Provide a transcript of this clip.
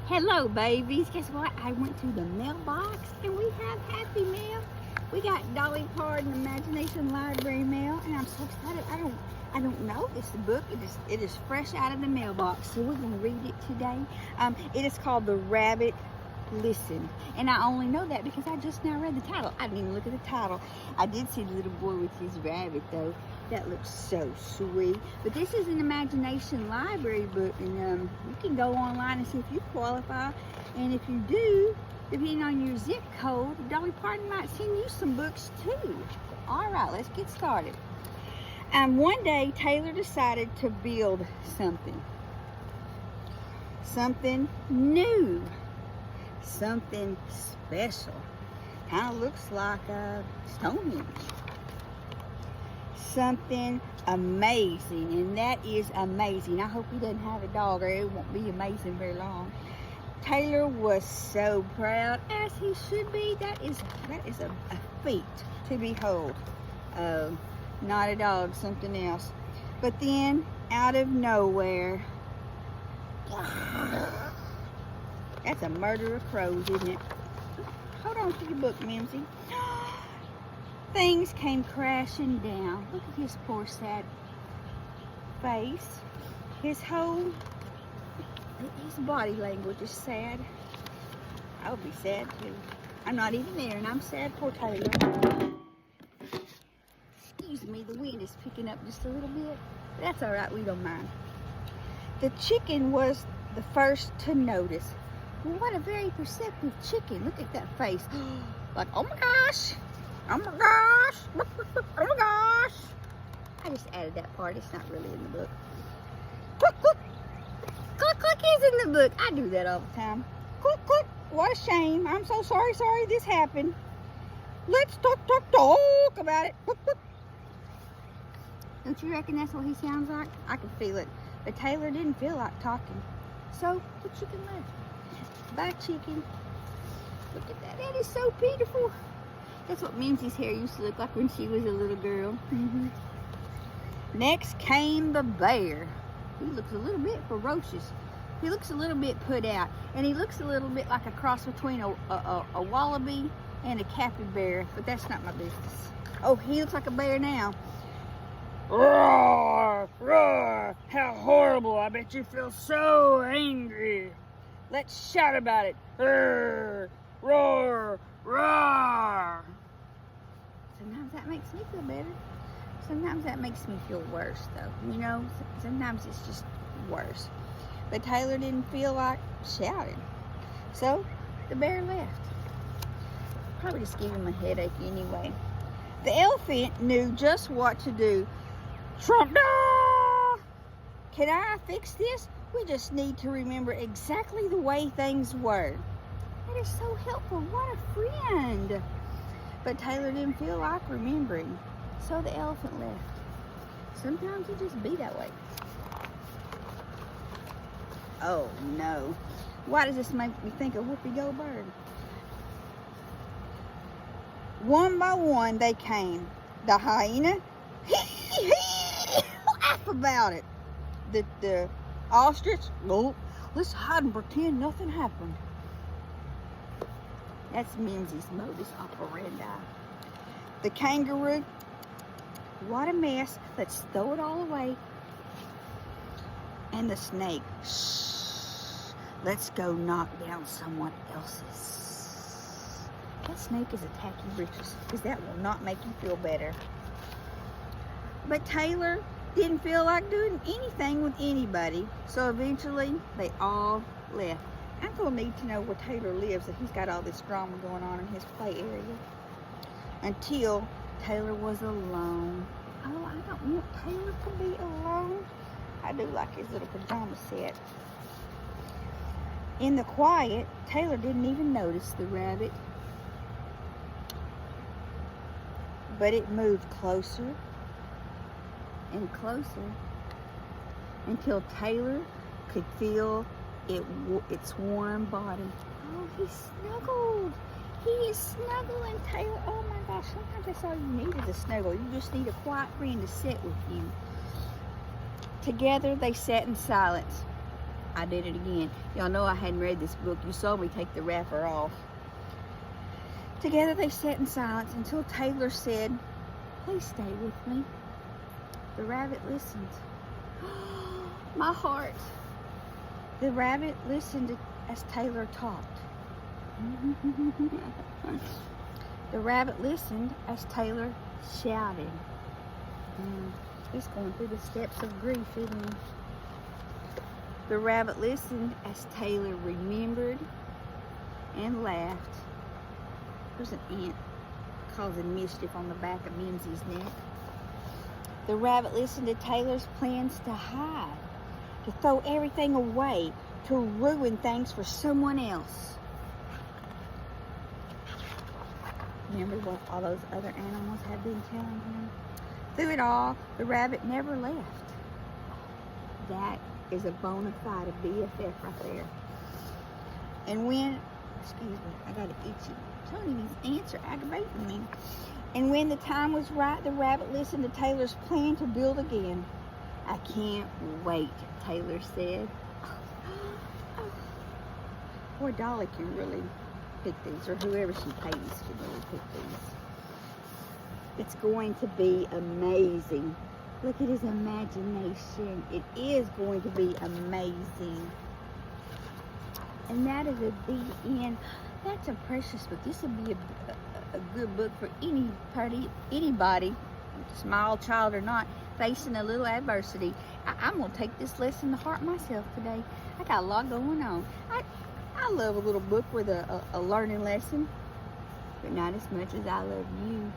Hello, babies. Guess what? I went to the mailbox and we have Happy Mail. We got Dolly Parton Imagination Library Mail, and I'm so excited. I don't know. It's the book. It is fresh out of the mailbox, so we're gonna read it today. It is called The Rabbit Listened, and I only know that because I just now read the title. I didn't even look at the title. I did see the little boy with his rabbit though. That looks so sweet. But this is an imagination library book, and you can go online and see if you qualify. And if you do, depending on your zip code, Dolly Parton might send you some books too. All right, let's get started. One day, Taylor decided to build something. Something new. Something special. Kind of looks like a Stonehenge. Something amazing, and that is amazing. I hope he doesn't have a dog, or it won't be amazing very long. Taylor was so proud, as he should be. That is a feat to behold. Not a dog, something else. But then, out of nowhere, that's a murder of crows, isn't it? Hold on to your book, Mimzie. Things came crashing down. Look at his poor sad face. His body language is sad. I would be sad too. I'm not even there, and I'm sad. Poor Taylor. Excuse me, the wind is picking up just a little bit. But that's all right, we don't mind. The chicken was the first to notice. Well, what a very perceptive chicken. Look at that face. Like, oh my gosh. Oh my gosh. Oh my gosh. I just added that part. It's not really in the book. Click, click. Click, click is in the book. I do that all the time. Click, click. What a shame. I'm so sorry this happened. Let's talk about it. Click, click. Don't you reckon that's what he sounds like? I can feel it. But Taylor didn't feel like talking. So the chicken left. Bye, chicken. Look at that. That is so beautiful. That's what Mimzie's hair used to look like when she was a little girl. Next came the bear. He looks a little bit ferocious. He looks a little bit put out. And he looks a little bit like a cross between a wallaby and a capybara. But that's not my business. Oh, he looks like a bear now. Roar! Roar! How horrible! I bet you feel so angry. Let's shout about it. Roar! Roar! Roar! Sometimes that makes me feel better. Sometimes that makes me feel worse, though. You know, sometimes it's just worse. But Taylor didn't feel like shouting. So, the bear left. Probably just give him a headache anyway. The elephant knew just what to do. Trump-da! Can I fix this? We just need to remember exactly the way things were. That is so helpful. What a friend. But Taylor didn't feel like remembering. So the elephant left. Sometimes it just be that way. Oh no. Why does this make me think of Whoopi Goldberg? One by one they came. The hyena. Laugh about it. The ostrich. Oh, let's hide and pretend nothing happened. That's Mimzie's modus operandi. The kangaroo. What a mess. Let's throw it all away. And the snake. Shh. Let's go knock down someone else's. That snake is attacking britches, because that will not make you feel better. But Taylor didn't feel like doing anything with anybody. So eventually they all left. I'm going to need to know where Taylor lives if he's got all this drama going on in his play area. Until Taylor was alone. Oh, I don't want Taylor to be alone. I do like his little pajama set. In the quiet, Taylor didn't even notice the rabbit. But it moved closer and closer until Taylor could feel its warm body. Oh, he snuggled. He is snuggling Taylor. Oh my gosh, sometimes that's all you need is a snuggle. You just need a quiet friend to sit with you. Together they sat in silence. I did it again. Y'all know I hadn't read this book. You saw me take the wrapper off. Together they sat in silence until Taylor said, "Please stay with me." The rabbit listened. My heart. The rabbit listened as Taylor talked. The rabbit listened as Taylor shouted. He's going through the steps of grief, isn't he? The rabbit listened as Taylor remembered and laughed. There's an ant causing mischief on the back of Mimzie's neck. The rabbit listened to Taylor's plans to hide, to throw everything away, to ruin things for someone else. Remember what all those other animals had been telling him? Through it all, the rabbit never left. That is a bona fide BFF right there. And when, excuse me, I got an itchy. I'm telling you, these ants are aggravating me. And when the time was right, the rabbit listened to Taylor's plan to build again. "I can't wait," Taylor said. Poor Dolly can really pick these, or whoever she pays can really pick these. It's going to be amazing. Look at his imagination. It is going to be amazing. And that is the end. That's a precious book. This would be a good book for anybody, small child or not, facing a little adversity. I'm going to take this lesson to heart myself today. I got a lot going on. I love a little book with a learning lesson, but not as much as I love you.